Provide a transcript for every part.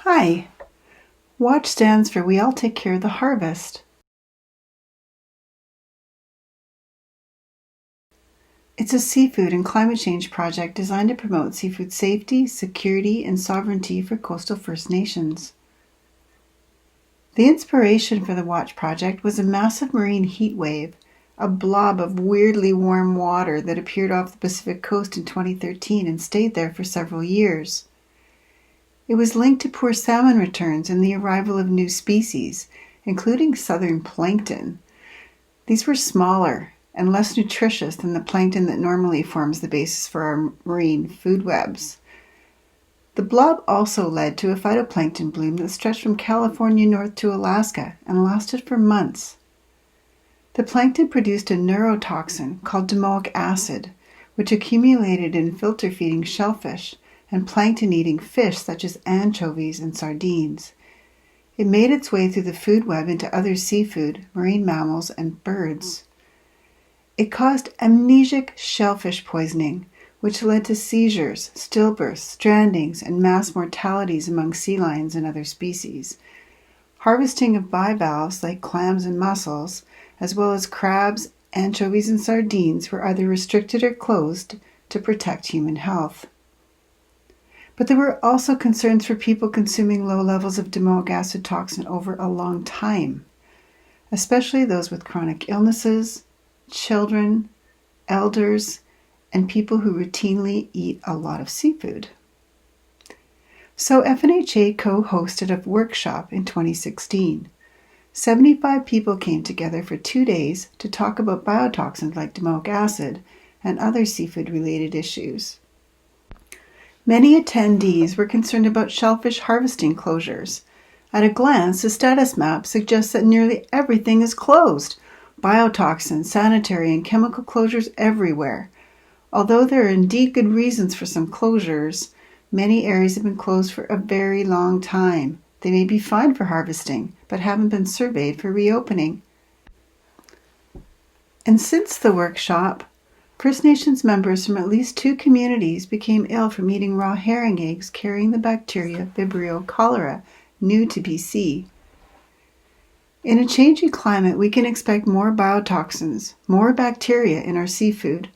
Hi. WATCH stands for We All Take Care of the Harvest. It's a seafood and climate change project designed to promote seafood safety, security, and sovereignty for coastal First Nations. The inspiration for the WATCH project was a massive marine heat wave, a blob of weirdly warm water that appeared off the Pacific coast in 2013 and stayed there for several years. It was linked to poor salmon returns and the arrival of new species, including southern plankton. These were smaller and less nutritious than the plankton that normally forms the basis for our marine food webs. The blob also led to a phytoplankton bloom that stretched from California north to Alaska and lasted for months. The plankton produced a neurotoxin called domoic acid, which accumulated in filter-feeding shellfish and plankton-eating fish such as anchovies and sardines. It made its way through the food web into other seafood, marine mammals, and birds. It caused amnesic shellfish poisoning, which led to seizures, stillbirths, strandings, and mass mortalities among sea lions and other species. Harvesting of bivalves like clams and mussels, as well as crabs, anchovies, and sardines were either restricted or closed to protect human health. But there were also concerns for people consuming low levels of domoic acid toxin over a long time, especially those with chronic illnesses, children, elders, and people who routinely eat a lot of seafood. So FNHA co-hosted a workshop in 2016. 75 people came together for 2 days to talk about biotoxins like domoic acid and other seafood-related issues. Many attendees were concerned about shellfish harvesting closures. At a glance, the status map suggests that nearly everything is closed. Biotoxins, sanitary, and chemical closures everywhere. Although there are indeed good reasons for some closures, many areas have been closed for a very long time. They may be fine for harvesting, but haven't been surveyed for reopening. And since the workshop, First Nations members from at least 2 communities became ill from eating raw herring eggs carrying the bacteria Vibrio cholera, new to BC. In a changing climate, we can expect more biotoxins, more bacteria in our seafood.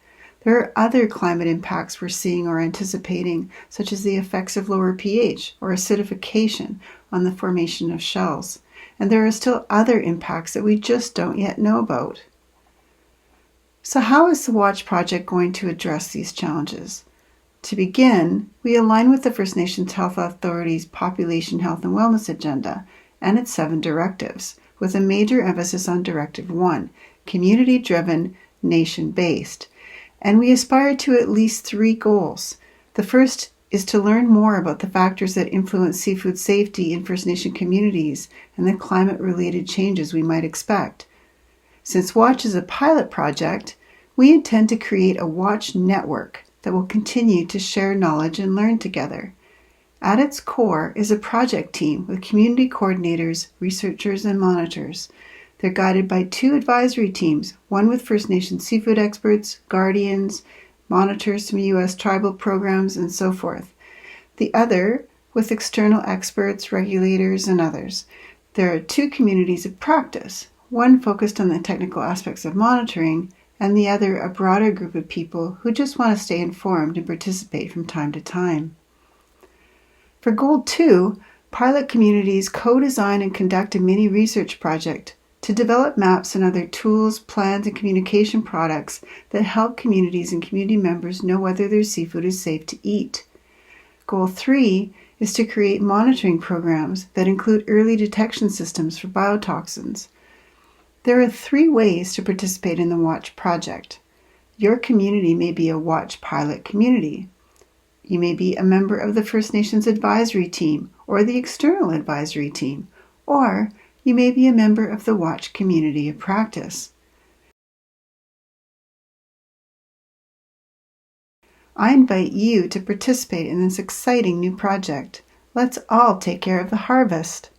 There are other climate impacts we're seeing or anticipating, such as the effects of lower pH or acidification on the formation of shells. And there are still other impacts that we just don't yet know about. So how is the WATCH project going to address these challenges? To begin, we align with the First Nations Health Authority's Population Health and Wellness Agenda and its 7 directives, with a major emphasis on Directive 1, community-driven, nation-based. And we aspire to at least 3 goals. The first is to learn more about the factors that influence seafood safety in First Nation communities and the climate-related changes we might expect. Since WATCH is a pilot project, we intend to create a WATCH network that will continue to share knowledge and learn together. At its core is a project team with community coordinators, researchers, and monitors. They're guided by 2 advisory teams, one with First Nation seafood experts, guardians, monitors from U.S. tribal programs, and so forth. The other with external experts, regulators, and others. There are 2 communities of practice, one focused on the technical aspects of monitoring, and the other a broader group of people who just want to stay informed and participate from time to time. For Goal 2, pilot communities co-design and conduct a mini research project to develop maps and other tools, plans, and communication products that help communities and community members know whether their seafood is safe to eat. Goal 3 is to create monitoring programs that include early detection systems for biotoxins. There are 3 ways to participate in the WATCH project. Your community may be a WATCH pilot community. You may be a member of the First Nations advisory team or the external advisory team, or you may be a member of the WATCH community of practice. I invite you to participate in this exciting new project. Let's all take care of the harvest.